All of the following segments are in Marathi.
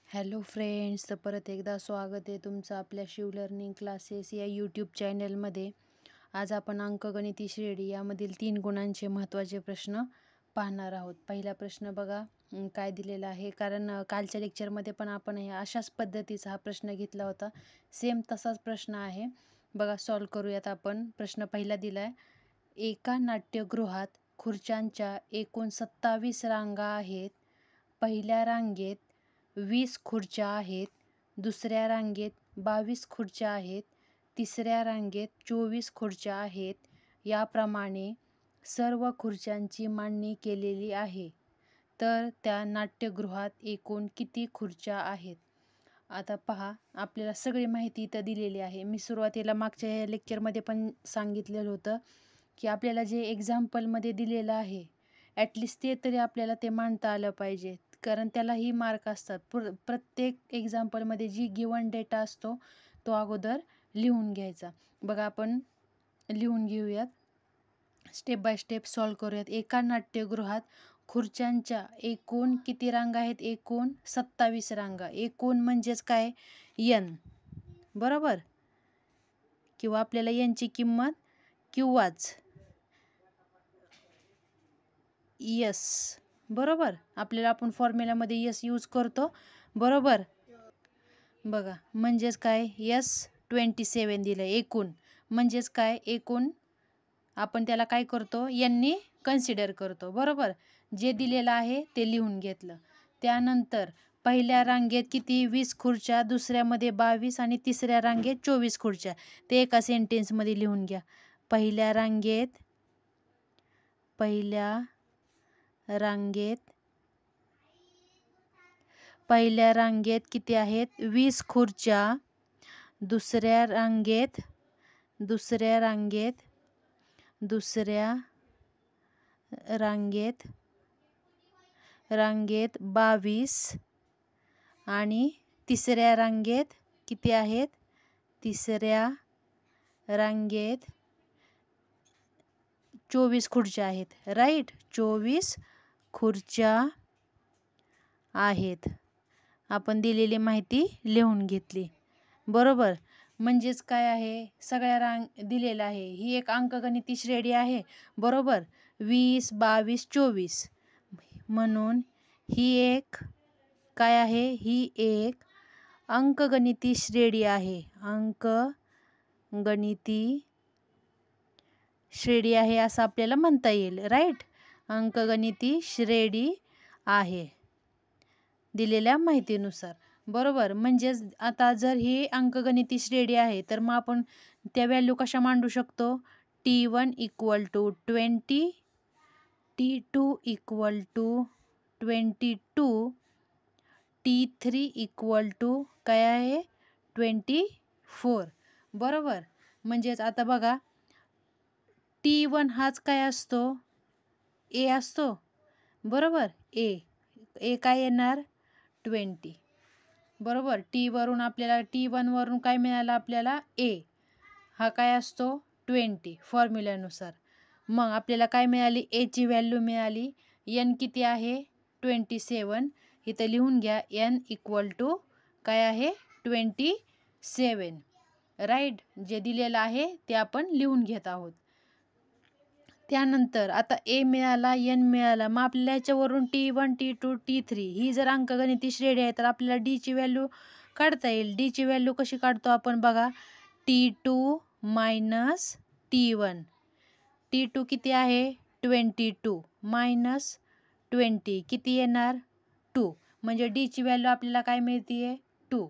हॅलो फ्रेंड्स, तर परत एकदा स्वागत आहे तुमचं आपल्या शिव लर्निंग क्लासेस या यूट्यूब चॅनलमध्ये. आज आपण अंकगणिती श्रेणी यामधील 3 गुणांचे महत्त्वाचे प्रश्न पाहणार आहोत. पहिला प्रश्न बघा काय दिलेला आहे, कारण कालच्या लेक्चरमध्ये पण आपण अशाच पद्धतीचा हा प्रश्न घेतला होता. सेम तसाच प्रश्न आहे. बघा सॉल्व करूयात आपण. प्रश्न पहिला दिला आहे, एका नाट्यगृहात खुर्च्यांच्या एकूण 27 रांगा आहेत. पहिल्या रांगेत 20 खुर्च्या आहेत, दुसऱ्या रांगेत 22 खुर्च्या आहेत, तिसऱ्या रांगेत 24 खुर्च्या आहेत. याप्रमाणे सर्व खुर्च्यांची मांडणी केलेली आहे. तर त्या नाट्यगृहात एकूण किती खुर्च्या आहेत? आता पहा, आपल्याला सगळी माहिती इथं दिलेली आहे. मी सुरुवातीला मागच्या लेक्चरमध्ये पण सांगितलेलं होतं की आपल्याला जे एक्झाम्पलमध्ये दिलेलं आहे ॲटलिस्ट ते तरी आपल्याला ते मांडता आलं पाहिजे, कारण त्यालाही मार्क असतात. प्रत्येक एक्झाम्पलमध्ये जी गिवन डेटा असतो तो अगोदर लिहून घ्यायचा. बघा आपण लिहून घेऊयात, स्टेप बाय स्टेप सॉल्व करूयात. एका नाट्यगृहात खुर्च्यांच्या एकूण किती रांगा आहेत? एकूण 27 रांगा. एकूण म्हणजेच काय? n, बरोबर? किंवा आपल्याला यांची किंमत किंवाच यस, बरोबर? आपल्याला आपण फॉर्म्युलामध्ये यस यूज करतो, बरोबर? बघा म्हणजेच काय? यस 27 दिलं एकूण. म्हणजेच काय? एकूण आपण त्याला काय करतो? यांनी कन्सिडर करतो, बरोबर? जे दिलेलं आहे ते लिहून घेतलं. त्यानंतर पहिल्या रांगेत किती? 20 खुर्च्या, दुसऱ्यामध्ये 22 आणि तिसऱ्या रांगेत 24 खुर्च्या. ते एका सेंटेन्समध्ये लिहून घ्या. पहिल्या रांगेत किती आहेत? 20 खुर्च्या. दुसऱ्या रांगेत 22 आणि तिसऱ्या रांगेत किती आहेत? तिसऱ्या रांगेत 24 खुर्च्या आहेत, राईट? 24 खुर्च्या आहेत. आपण दिलेली माहिती लिहून घेतली, बरोबर? म्हणजेच काय आहे? सगळ्या रांग दिलेलं आहे. ही एक अंकगणिती श्रेणी आहे, बरोबर? 20, 22, 24. म्हणून ही एक काय आहे? ही एक अंकगणिती श्रेणी आहे. अंकगणिती श्रेणी आहे असं आपल्याला म्हणता येईल, राईट? अंकगणिती श्रेणी आहे दिलेल्या माहितीनुसार, बरोबर? म्हणजेच आता जर ही अंकगणिती श्रेणी आहे तर मग आपण त्या व्हॅल्यू कशा मांडू शकतो? T1 = 20, T2 = 22, T3 = काय आहे? 24, बरोबर? म्हणजेच आता बघा, T1 हाच काय असतो? A असतो, बरोबर? A काय येणार? 20, बरोबर? T1 वरून काय मिळालं आपल्याला? A हा काय असतो? 20 फॉर्म्युल्यानुसार. मग आपल्याला काय मिळाली? A ची व्हॅल्यू मिळाली. n किती आहे? 27. इथं लिहून घ्या, n = काय आहे? 27, राईट? जे दिलेलं आहे ते आपण लिहून घेत आहोत. त्यानंतर आता A मिळाला, n मिळाला. मग आपल्याला याच्यावरून T1, T2, T3 ही जर अंकगणिती श्रेणी आहे तर आपल्याला D ची व्हॅल्यू काढता येईल. D ची व्हॅल्यू कशी काढतो आपण? बघा, T2 - T1. T2 किती आहे? 22 मायनस 20 किती येणार? 2. म्हणजे D ची व्हॅल्यू आपल्याला काय मिळते? 2.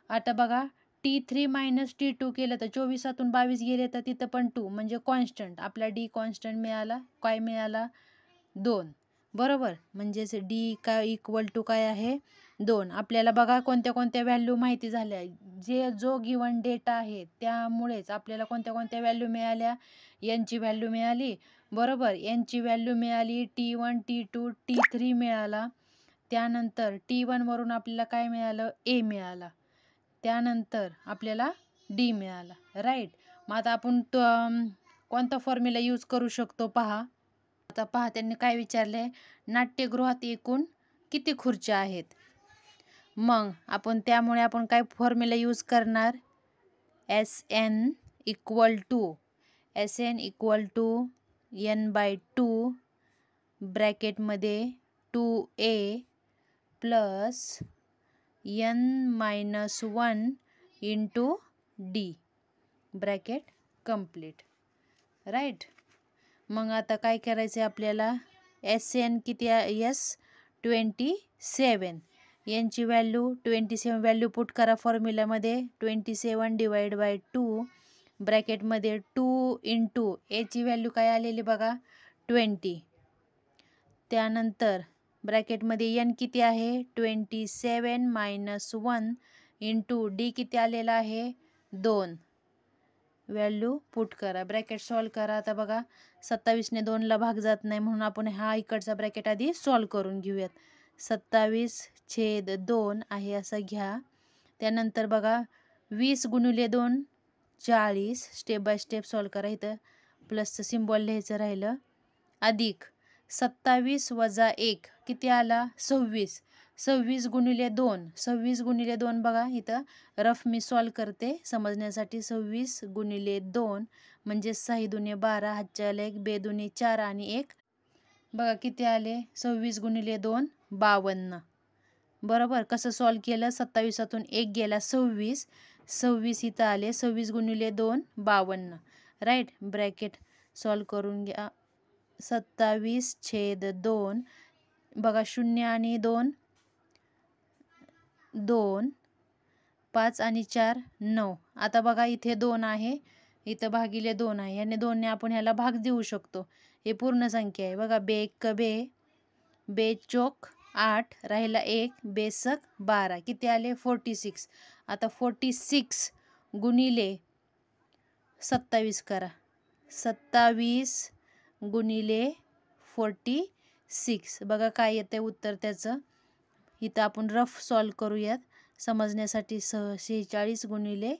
आता बघा, T3 - T2 केलं तर 24तून 22 गेले तर तिथं पण 2, म्हणजे कॉन्स्टंट. आपला D कॉन्स्टंट मिळाला. काय मिळाला? 2, बरोबर? म्हणजेच D काय = काय आहे? 2. आपल्याला बघा कोणत्या कोणत्या व्हॅल्यू माहिती झाल्या. जो गिवन डेटा आहे त्यामुळेच आपल्याला कोणत्या कोणत्या व्हॅल्यू मिळाल्या? n ची व्हॅल्यू मिळाली, बरोबर? n ची व्हॅल्यू मिळाली. T1, T2, T3 मिळाला. त्यानंतर T1 वरून आपल्याला काय मिळालं? A मिळाला. त्यानंतर आपल्याला D मिळाला, राईट? मग आता आपण कोणता फॉर्म्युला यूज करू शकतो पहा. आता पहा, त्यांनी काय विचारले? नाट्यगृहात एकूण किती खुर्च्या आहेत? मग आपण त्यामुळे आपण काय फॉर्म्युला यूज करणार, SN इक्वल टू n/2 ब्रॅकेटमध्ये 2a plus n-1 into d bracket complete, right. मग आता काय करायचं आहे आपल्याला, SN किती आहे, 27, यांची व्हॅल्यू 27 व्हॅल्यू पुट करा फॉर्म्युल्यामध्ये. 27 डिवाइड बाय 2 ब्रॅकेटमध्ये 2 इंटू एची व्हॅल्यू काय आलेली बघा 20. त्यानंतर ब्रॅकेटमध्ये n किती आहे 27 - 1 इंटू d किती आलेला आहे 2. व्हॅल्यू पुट करा, ब्रॅकेट सॉल्व करा. आता बघा 27ने 2ला भाग जात नाही म्हणून आपण हा इकडचा ब्रॅकेट आधी सॉल्व करून घेऊयात. 27/2 आहे असं घ्या. त्यानंतर बघा 20 × 2 40, स्टेप बाय स्टेप सॉल्व करा. इथं प्लसचं सिम्बॉल लिहायचं राहिलं, अधिक 27 - 1 किती आला 26. 26 × 2 बघा इथं रफ मी सॉल्व करते समजण्यासाठी. 26 × 2 म्हणजे 6 दुने 12, हातच्या 1, 2 दुने 4 आणि 1 बघा किती आले 26 × 2 52. बरोबर. कसं सॉल्व केलं, 27तून 1 गेला 26 इथं आले 26 × 2 52, राईट. ब्रॅकेट सॉल्व करून घ्या. 27/2 बघा 0 आणि 2 2, 5 आणि 4 9. आता बघा इथे 2 आहे, इथं भागिले 2 आहे, याने 2ने आपण ह्याला भाग देऊ शकतो. हे पूर्ण संख्या आहे बघा. 2 चोक 8 राहिला 1, 2 सक 12 किती आले 46. आता 46 × 27 करा. 27 × 46 बघा काय येते उत्तर त्याचं. इथं आपण रफ सॉल्व करूयात समजण्यासाठी. 46 ×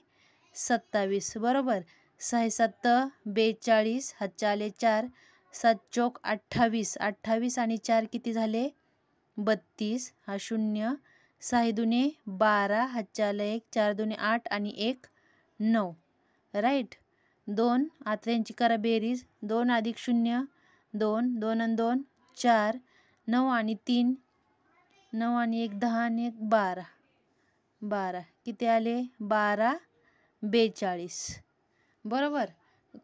27 बरोबर. 6 × 7 42, हातच्या आले 4, 7 चोक 28, 28 आणि 4 किती झाले 32, हा 0, 6 दुने 12, हातच्या आले 1, 4 दुने 8 आणि 1 9, राईट. 2 आता त्यांची करा बेरीज. 2 + 0 2, 2 आणि 2 4, 9 आणि 3 9 आणि 1 10 आणि 1 12 किती आले 1242 बरोबर.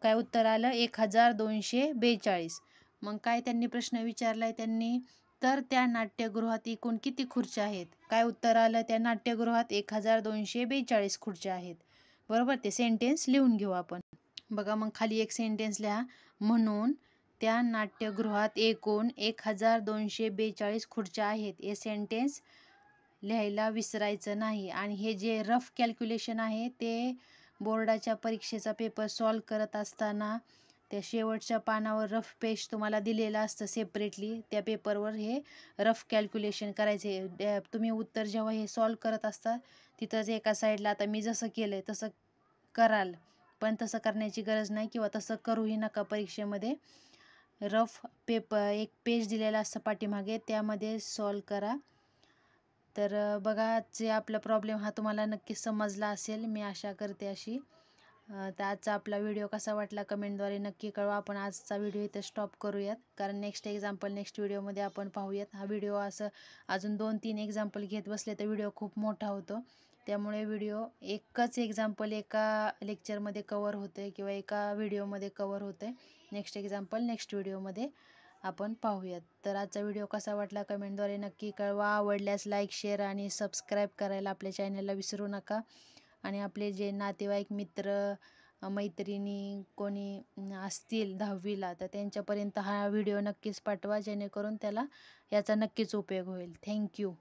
काय उत्तर आलं 1242. मग काय त्यांनी प्रश्न विचारलाय त्यांनी, तर त्या नाट्यगृहात एकूण किती खुर्च्या आहेत. काय उत्तर आलं, त्या नाट्यगृहात 1242 खुर्च्या आहेत. बरोबर. ते सेंटेन्स लिहून घेऊ आपण. बघा मग खाली एक सेंटेन्स लिहा, म्हणून त्या नाट्यगृहात एकूण 1242 खुर्च्या आहेत. हे सेंटेन्स लिहायला विसरायचं नाही. आणि हे जे रफ कॅल्क्युलेशन आहे ते बोर्डाच्या परीक्षेचा पेपर सॉल्व करत असताना त्या शेवटच्या पानावर रफ पेज तुम्हाला दिलेलं असतं सेपरेटली. त्या पेपरवर हे रफ कॅल्क्युलेशन करायचे. तुम्ही उत्तर जेव्हा हे सॉल्व करत असता तिथंच एका साईडला आता मी जसं केलं आहे तसं कराल, पण तसं करण्याची गरज नाही किंवा तसं करूही नका परीक्षेमध्ये. रफ पेपर एक पेज दिलेला असतं पाठीमागे, त्यामध्ये सॉल्व करा. तर बघा जे आपला प्रॉब्लेम हा तुम्हाला नक्कीच समजला असेल, मी आशा करते अशी. तर आजचा आपला व्हिडिओ कसा वाटला कमेंटद्वारे नक्की कळवा. आपण आजचा व्हिडिओ इथं स्टॉप करूयात, कारण नेक्स्ट व्हिडिओमध्ये आपण पाहूयात. हा व्हिडिओ असं अजून 2-3 एक्झाम्पल घेत बसले तर व्हिडिओ खूप मोठा होतो. त्यामुळे व्हिडिओ एकच एक्झाम्पल एका लेक्चरमध्ये कवर होते किंवा एका व्हिडिओमध्ये कवर होते. नेक्स्ट व्हिडिओमध्ये आपण पाहूयात. तर आजचा व्हिडिओ कसा वाटला कमेंटद्वारे नक्की कळवा. आवडल्यास लाईक, शेअर आणि सबस्क्राईब करायला आपल्या चॅनलला विसरू नका. आणि आपले जे नातेवाईक, मित्र, मैत्रिणी कोणी असतील 10वीला तर त्यांच्यापर्यंत हा व्हिडिओ नक्कीच पाठवा, जेणेकरून त्याला याचा नक्कीच उपयोग होईल. थँक्यू.